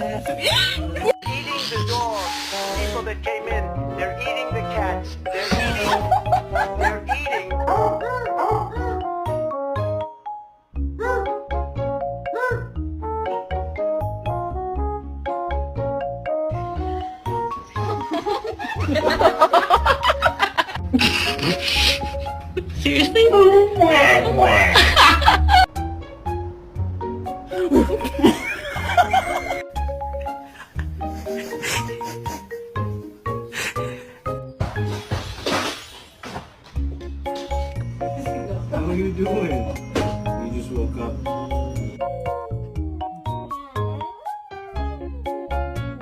Eating the dog. People that came in, they're eating the cats. They're eating. Seriously? How are you doing? You just woke up.